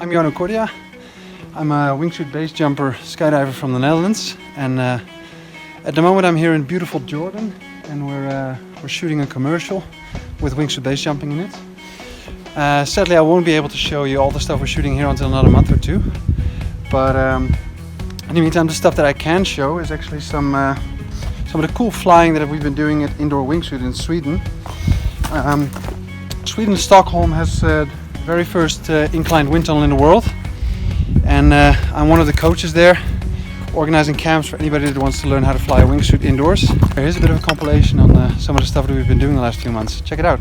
I'm Jarno Cordia. I'm a wingsuit base jumper skydiver from the Netherlands, and at the moment I'm here in beautiful Jordan, and we're shooting a commercial with wingsuit base jumping in it. Sadly, I won't be able to show you all the stuff we're shooting here until another month or two, but in the meantime, the stuff that I can show is actually some of the cool flying that we've been doing at Indoor Wingsuit in Sweden. Sweden, Stockholm has the very first inclined wind tunnel in the world, and I'm one of the coaches there, organizing camps for anybody that wants to learn how to fly a wingsuit indoors. Here's a bit of a compilation on some of the stuff that we've been doing the last few months. Check it out.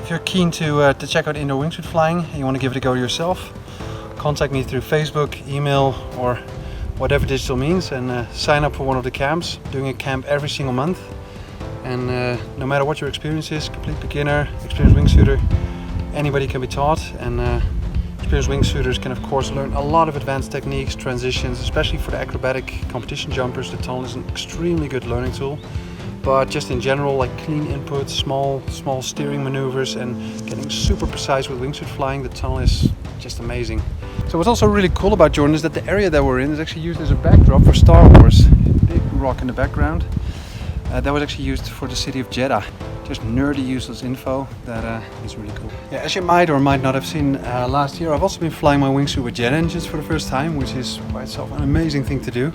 If you're keen to check out indoor wingsuit flying and you want to give it a go yourself, contact me through Facebook, email, or whatever digital means, and sign up for one of the camps. Doing a camp every single month, and no matter what your experience is, complete beginner, experienced wingsuiter, anybody can be taught, and experienced wingsuiters can of course learn a lot of advanced techniques, transitions, especially for the acrobatic competition jumpers. The tunnel is an extremely good learning tool. But just in general, like clean inputs, small steering maneuvers, and getting super precise with wingsuit flying, the tunnel is just amazing. So what's also really cool about Jordan is that the area that we're in is actually used as a backdrop for Star Wars. Big rock in the background. That was actually used for the city of Jeddah. Just nerdy, useless info that is really cool. Yeah, as you might or might not have seen last year, I've also been flying my wingsuit with jet engines for the first time, which is by itself an amazing thing to do.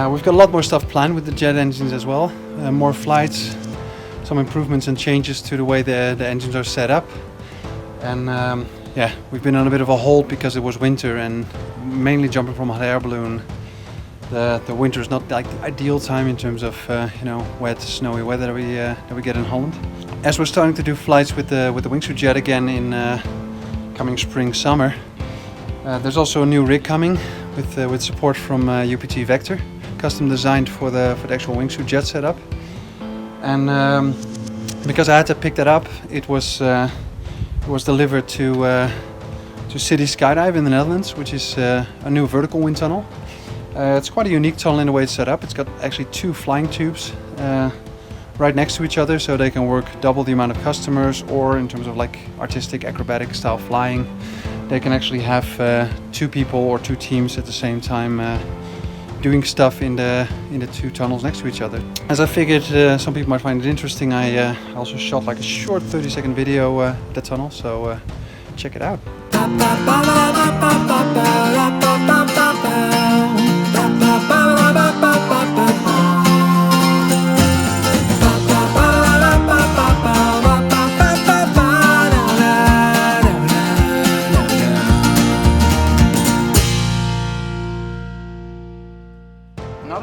We've got a lot more stuff planned with the jet engines as well. More flights, some improvements and changes to the way the engines are set up. And yeah, we've been on a bit of a hold because it was winter, and mainly jumping from a hot air balloon. The winter is not like the ideal time in terms of wet, snowy weather that we get in Holland. As we're starting to do flights with the wingsuit jet again in coming spring, summer, there's also a new rig coming with support from UPT Vector, custom designed for the actual wingsuit jet setup. And because I had to pick that up, it was delivered to City Skydive in the Netherlands, which is a new vertical wind tunnel. It's quite a unique tunnel in the way it's set up. It's got actually two flying tubes right next to each other, so they can work double the amount of customers, or in terms of like artistic acrobatic style flying, they can actually have two people or two teams at the same time doing stuff in the two tunnels next to each other. As I figured some people might find it interesting, I also shot like a short 30-second video at the tunnel, so check it out.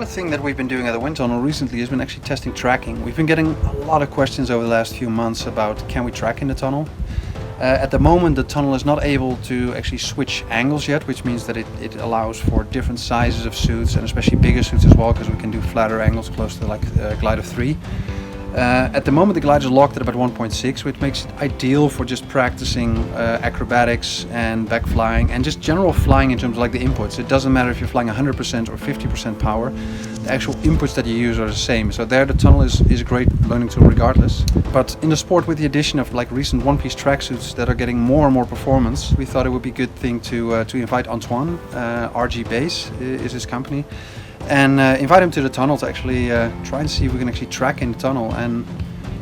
Another thing that we've been doing at the wind tunnel recently has been actually testing tracking. We've been getting a lot of questions over the last few months about can we track in the tunnel. At the moment the tunnel is not able to actually switch angles yet, which means that it allows for different sizes of suits and especially bigger suits as well, because we can do flatter angles close to like glide of 3. At the moment the glide is locked at about 1.6, which makes it ideal for just practicing acrobatics and back flying and just general flying in terms of like the inputs. It doesn't matter if you're flying 100% or 50% power, the actual inputs that you use are the same. So there the tunnel is a great learning tool regardless. But in the sport, with the addition of like recent one-piece tracksuits that are getting more and more performance, we thought it would be a good thing to invite Antoine, RG Base is his company, and invite him to the tunnel to actually try and see if we can actually track in the tunnel. And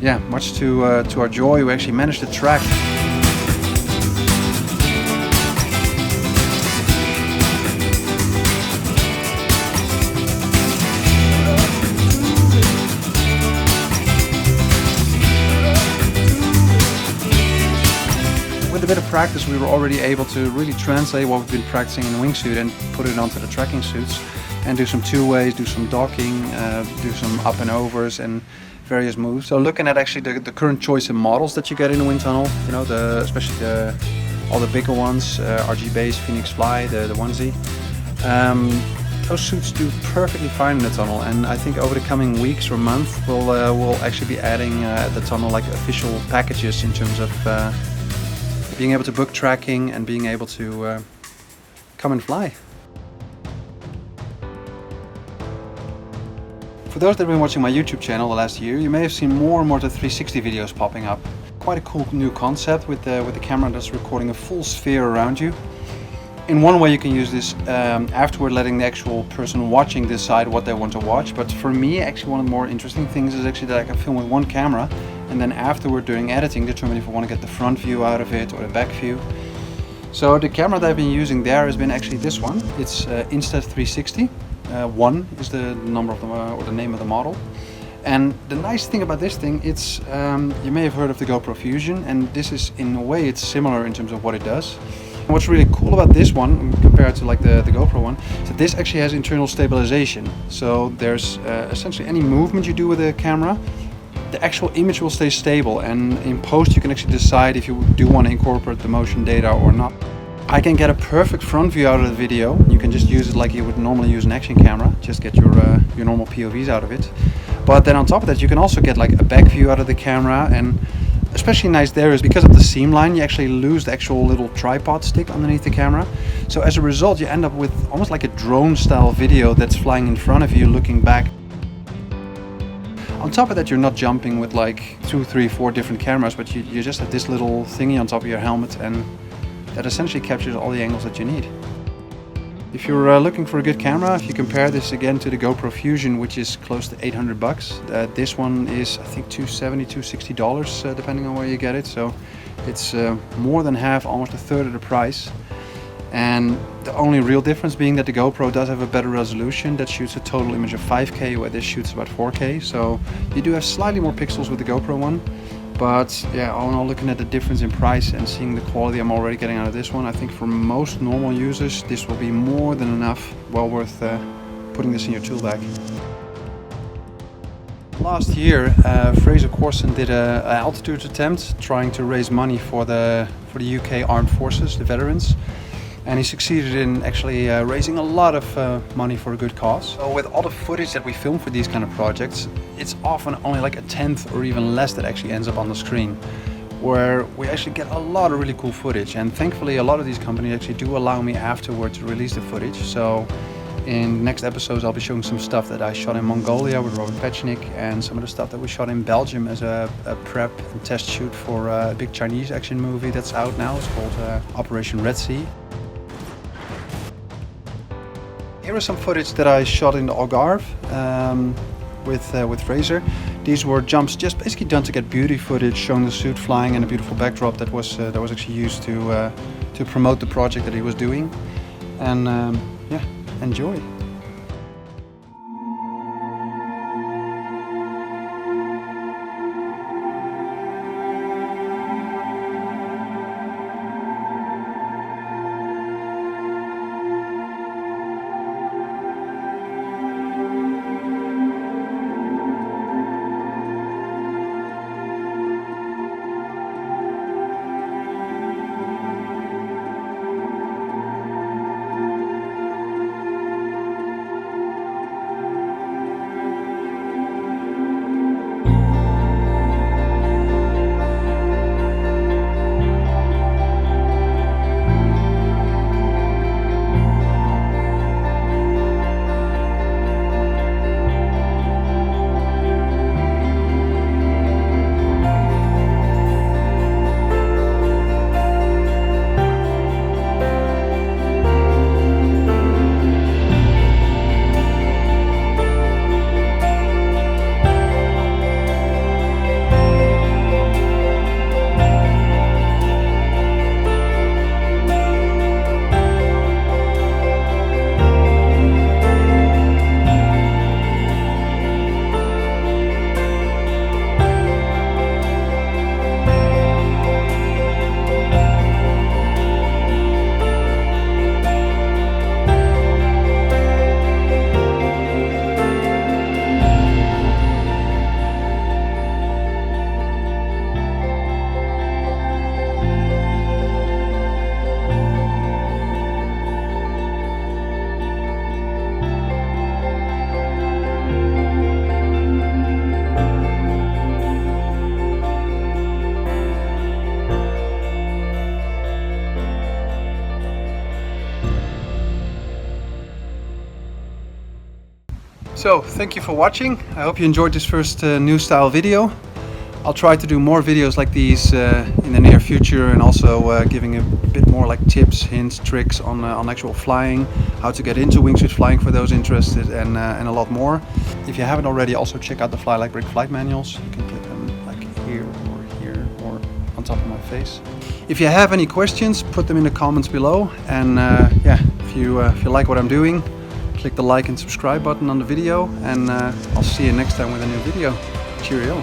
yeah, much to our joy, we actually managed to track. With a bit of practice we were already able to really translate what we've been practicing in the wingsuit and put it onto the tracking suits and do some two-ways, do some docking, do some up and overs and various moves. So looking at actually the current choice of models that you get in the wind tunnel, you know, especially all the bigger ones, RG Base, Phoenix Fly, the OneSie, those suits do perfectly fine in the tunnel, and I think over the coming weeks or month we'll actually be adding the tunnel like official packages in terms of being able to book tracking and being able to come and fly. For those that have been watching my YouTube channel the last year, you may have seen more and more the 360 videos popping up. Quite a cool new concept with the camera that's recording a full sphere around you. In one way you can use this afterward, letting the actual person watching decide what they want to watch. But for me, actually one of the more interesting things is actually that I can film with one camera and then afterward during editing determine if I want to get the front view out of it or the back view. So the camera that I've been using there has been actually this one. It's Insta360. 1 is the number of the or the name of the model. And the nice thing about this thing, it's you may have heard of the GoPro Fusion, and this is in a way it's similar in terms of what it does. And what's really cool about this one compared to like the GoPro one is that this actually has internal stabilization. So there's essentially any movement you do with the camera, the actual image will stay stable, and in post you can actually decide if you do want to incorporate the motion data or not. I can get a perfect front view out of the video. You can just use it like you would normally use an action camera, just get your normal POVs out of it. But then on top of that you can also get like a back view out of the camera, and especially nice there is because of the seam line you actually lose the actual little tripod stick underneath the camera. So as a result you end up with almost like a drone style video that's flying in front of you looking back. On top of that you're not jumping with like 2, 3, 4 different cameras, but you just have this little thingy on top of your helmet, and that essentially captures all the angles that you need. If you're looking for a good camera, if you compare this again to the GoPro Fusion, which is close to 800 bucks, this one is I think $270, $260 depending on where you get it. So it's more than half, almost a third of the price. And the only real difference being that the GoPro does have a better resolution that shoots a total image of 5K, where this shoots about 4K. So you do have slightly more pixels with the GoPro one. But yeah, all in all, looking at the difference in price and seeing the quality I'm already getting out of this one, I think for most normal users this will be more than enough, well worth putting this in your tool bag. Last year Fraser Corsan did an altitude attempt trying to raise money for the UK Armed Forces, the veterans. And he succeeded in actually raising a lot of money for a good cause. So with all the footage that we film for these kind of projects, it's often only like a tenth or even less that actually ends up on the screen, where we actually get a lot of really cool footage. And thankfully a lot of these companies actually do allow me afterward to release the footage. So in next episodes I'll be showing some stuff that I shot in Mongolia with Robert Pechnik, and some of the stuff that we shot in Belgium as a prep and test shoot for a big Chinese action movie that's out now. It's called Operation Red Sea. Here is some footage that I shot in the Algarve with Fraser. These were jumps just basically done to get beauty footage, showing the suit flying and a beautiful backdrop that was actually used to promote the project that he was doing. And yeah, enjoy. So thank you for watching. I hope you enjoyed this first new style video. I'll try to do more videos like these in the near future, and also giving a bit more like tips, hints, tricks on actual flying, how to get into wingsuit flying for those interested, and a lot more. If you haven't already, also check out the Fly Like Brick flight manuals. You can click them like here or on top of my face. If you have any questions, put them in the comments below, and yeah, if you like what I'm doing, click the like and subscribe button on the video, and I'll see you next time with a new video. Cheerio.